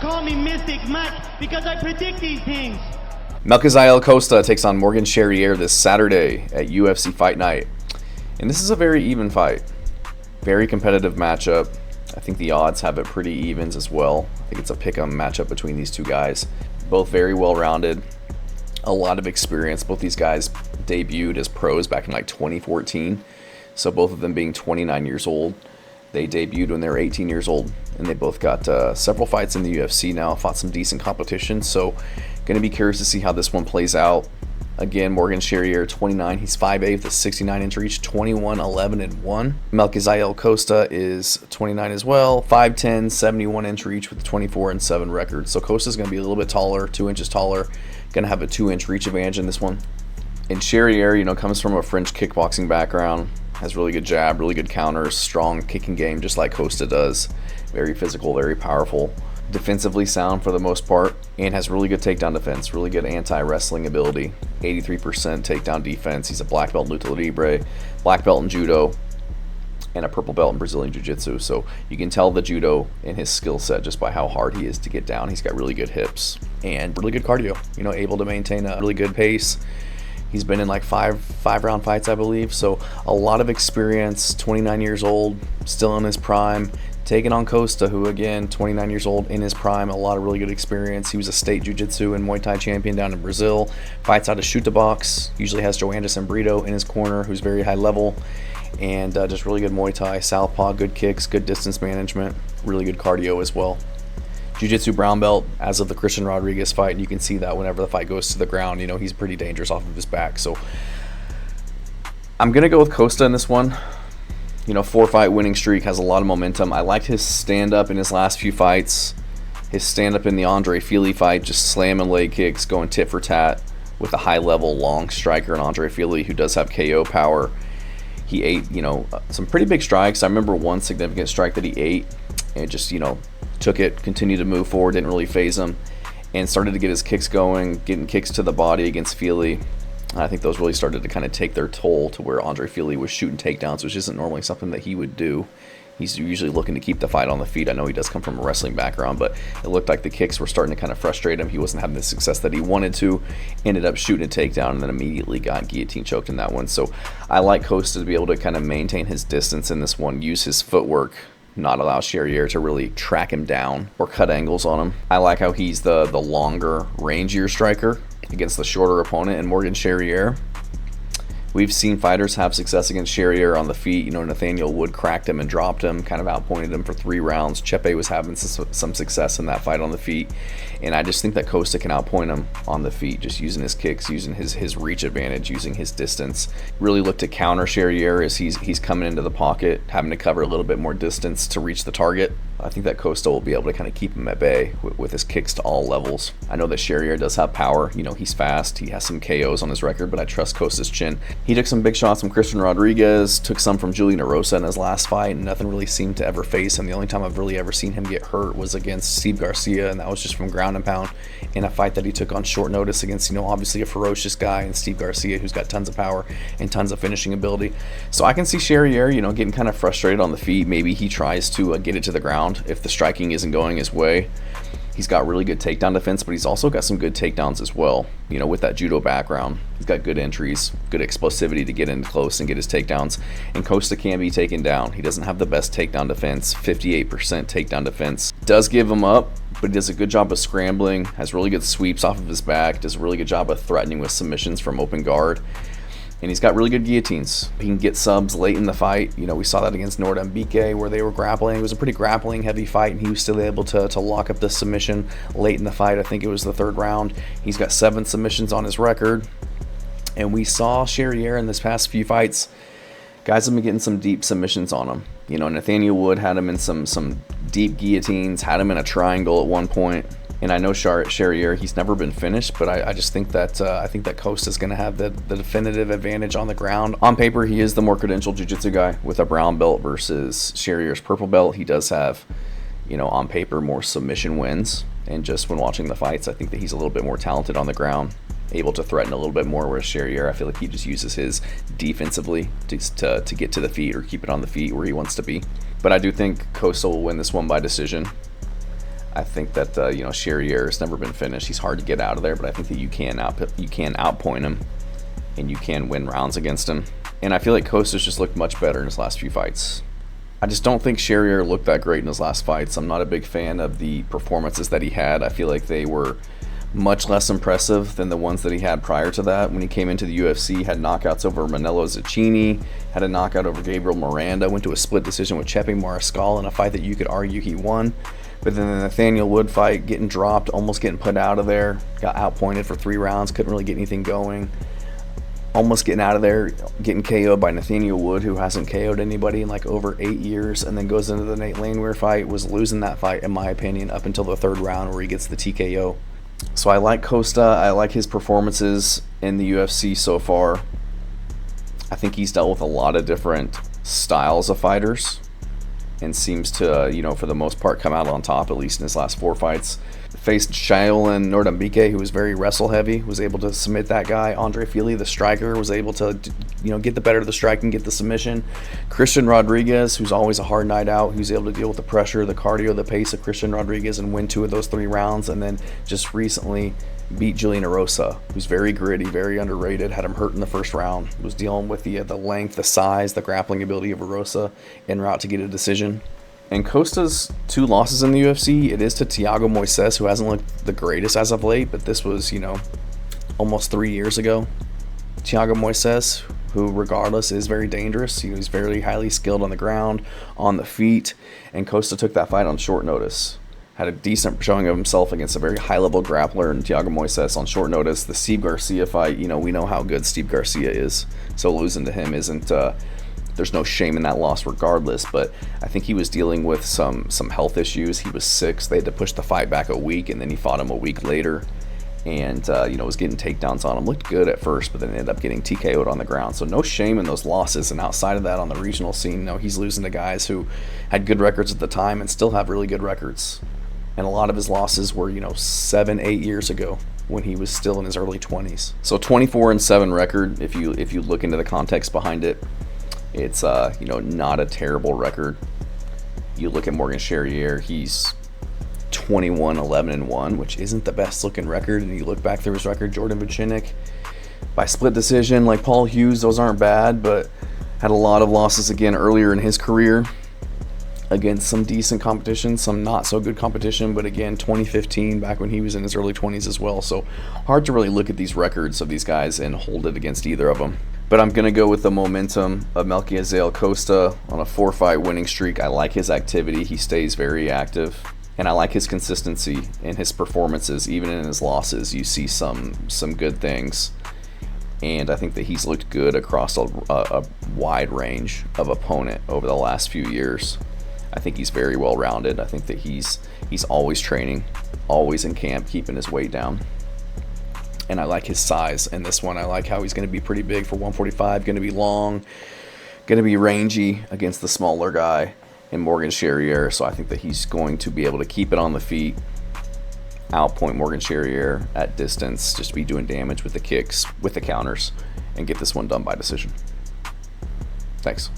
call me Mystic Mike because I predict these things. Melquizael Costa takes on Morgan Charriere this Saturday at UFC Fight Night. And this is a very even fight. Very competitive matchup. I think the odds have it pretty evens as well. I think it's a pick-em matchup between these two guys. Both very well-rounded. A lot of experience. Both these guys debuted as pros back in like 2014. So both of them being 29 years old. They debuted when they were 18 years old. And they both got several fights in the UFC now. Fought some decent competition. So going to be curious to see how this one plays out. Again, Morgan Charriere, 29. He's 5'8" with a 69-inch reach, 21, 11, and 1. Melquizael Costa is 29 as well, 5'10", 71-inch reach with a 24 and 7 record. So Costa's going to be a little bit taller, 2 inches taller. Going to have a 2-inch reach advantage in this one. And Charriere, comes from a French kickboxing background. Has really good jab, really good counters, strong kicking game, just like Costa does. Very physical, very powerful. Defensively sound for the most part, and has really good takedown defense, really good anti-wrestling ability. 83% takedown defense. He's a black belt in luta libre, black belt in judo, and a purple belt in Brazilian jiu-jitsu. So you can tell the judo in his skill set just by how hard he is to get down. He's got really good hips and really good cardio, able to maintain a really good pace. He's been in like five-round fights, I believe. So a lot of experience, 29 years old, still in his prime. Taking on Costa, who again, 29 years old, in his prime, a lot of really good experience. He was a state jiu-jitsu and Muay Thai champion down in Brazil. Fights out of shoot the box. Usually has Joanderson Brito in his corner, who's very high level. And just really good Muay Thai, southpaw, good kicks, good distance management, really good cardio as well. Jiu-Jitsu brown belt as of the Christian Rodriguez fight, and you can see that whenever the fight goes to the ground, he's pretty dangerous off of his back. So I'm going to go with Costa in this one. 4-fight winning streak, has a lot of momentum. I liked his stand-up in his last few fights. His stand-up in the Andre Fili fight, just slamming leg kicks, going tit for tat with a high-level long striker in Andre Fili, who does have KO power. He ate, some pretty big strikes. I remember one significant strike that he ate, and just, took it, continued to move forward, didn't really phase him, and started to get his kicks going, getting kicks to the body against Fili. I think those really started to kind of take their toll to where Andre Fili was shooting takedowns, which isn't normally something that he would do. He's usually looking to keep the fight on the feet. I know he does come from a wrestling background, but it looked like the kicks were starting to kind of frustrate him. He wasn't having the success that he wanted to. Ended up shooting a takedown and then immediately got guillotine choked in that one. So I like Costa to be able to kind of maintain his distance in this one, use his footwork, not allow Charriere to really track him down or cut angles on him. I like how he's the longer, rangier striker against the shorter opponent in Morgan Charriere. We've seen fighters have success against Charriere on the feet. Nathaniel Wood cracked him and dropped him, kind of outpointed him for 3 rounds. Chepe was having some success in that fight on the feet. And I just think that Costa can outpoint him on the feet, just using his kicks, using his reach advantage, using his distance. Really look to counter Charriere as he's coming into the pocket, having to cover a little bit more distance to reach the target. I think that Costa will be able to kind of keep him at bay with his kicks to all levels. I know that Charriere does have power. He's fast. He has some KOs on his record, but I trust Costa's chin. He took some big shots from Christian Rodriguez, took some from Julian Erosa in his last fight, and nothing really seemed to ever face him. The only time I've really ever seen him get hurt was against Steve Garcia, and that was just from ground and pound in a fight that he took on short notice against, obviously a ferocious guy, and Steve Garcia, who's got tons of power and tons of finishing ability. So I can see Charriere, getting kind of frustrated on the feet. Maybe he tries to get it to the ground if the striking isn't going his way. He's got really good takedown defense, but he's also got some good takedowns as well. With that judo background, he's got good entries, good explosivity to get in close and get his takedowns. And Costa can be taken down. He doesn't have the best takedown defense, 58% takedown defense. Does give him up, but he does a good job of scrambling, has really good sweeps off of his back, does a really good job of threatening with submissions from open guard. And he's got really good guillotines. He can get subs late in the fight. We saw that against Nordambike where they were grappling. It was a pretty grappling heavy fight, and he was still able to lock up the submission late in the fight. I think it was the 3rd round. He's got 7 submissions on his record. And we saw Charriere in this past few fights. Guys have been getting some deep submissions on him. Nathaniel Wood had him in some deep guillotines, had him in a triangle at one point. And I know Charriere, he's never been finished, but I just think that Costa's going to have the definitive advantage on the ground. On paper, he is the more credentialed jiu-jitsu guy with a brown belt versus Charriere's purple belt. He does have, on paper, more submission wins. And just when watching the fights, I think that he's a little bit more talented on the ground, able to threaten a little bit more, whereas Charriere, I feel like he just uses his defensively to get to the feet or keep it on the feet where he wants to be. But I do think Costa will win this one by decision. I think that Charriere has never been finished. He's hard to get out of there, but I think that you can outpoint him, and you can win rounds against him. And I feel like Costa's just looked much better in his last few fights. I just don't think Charriere looked that great in his last fights. I'm not a big fan of the performances that he had. I feel like they were much less impressive than the ones that he had prior to that. When he came into the UFC, had knockouts over Manolo Zacchini, had a knockout over Gabriel Miranda, went to a split decision with Chepe Mariscal in a fight that you could argue he won. But then the Nathaniel Wood fight, getting dropped, almost getting put out of there, got outpointed for 3 rounds, couldn't really get anything going. Almost getting out of there, getting KO'd by Nathaniel Wood, who hasn't KO'd anybody in like over 8 years, and then goes into the Nate Landwehr fight, was losing that fight, in my opinion, up until the 3rd round where he gets the TKO. So I like Costa. I like his performances in the UFC so far. I think he's dealt with a lot of different styles of fighters and seems to, for the most part, come out on top, at least in his last 4 fights. Faced Shaolin Nordambike, who was very wrestle heavy, was able to submit that guy. Andre Fili, the striker, was able to, get the better of the strike and get the submission. Christian Rodriguez, who's always a hard night out, who's able to deal with the pressure, the cardio, the pace of Christian Rodriguez and win 2 of those 3 rounds. And then just recently beat Julian Erosa, who's very gritty, very underrated, had him hurt in the 1st round, was dealing with the length, the size, the grappling ability of Erosa en route to get a decision. And Costa's 2 losses in the UFC, it is to Thiago Moises, who hasn't looked the greatest as of late, but this was, almost 3 years ago. Thiago Moises, who regardless is very dangerous. He's very highly skilled on the ground, on the feet, and Costa took that fight on short notice. Had a decent showing of himself against a very high-level grappler in Thiago Moises on short notice. The Steve Garcia fight, we know how good Steve Garcia is, so losing to him isn't... there's no shame in that loss regardless, but I think he was dealing with some health issues. He was sick, so they had to push the fight back a week, and then he fought him a week later, and was getting takedowns on him. Looked good at first, but then ended up getting TKO'd on the ground. So no shame in those losses, and outside of that on the regional scene, he's losing to guys who had good records at the time and still have really good records. And a lot of his losses were 7-8 years ago, when he was still in his early 20s. So 24-7 record, if you look into the context behind it. It's not a terrible record. You look at Morgan Charriere, he's 21-11-1, which isn't the best looking record. And you look back through his record, Jordan Vucinic by split decision, like Paul Hughes, those aren't bad, but had a lot of losses again earlier in his career against some decent competition, some not so good competition, but again 2015, back when he was in his early 20s as well. So hard to really look at these records of these guys and hold it against either of them. But I'm going to go with the momentum of Melquizael Costa on a 4-fight winning streak. I like his activity. He stays very active. And I like his consistency in his performances. Even in his losses, you see some good things. And I think that he's looked good across a wide range of opponent over the last few years. I think he's very well-rounded. I think that he's always training, always in camp, keeping his weight down. And I like his size in this one. I like how he's going to be pretty big for 145, going to be long, going to be rangy against the smaller guy in Morgan Charriere. So I think that he's going to be able to keep it on the feet, outpoint Morgan Charriere at distance, just be doing damage with the kicks, with the counters, and get this one done by decision. Thanks.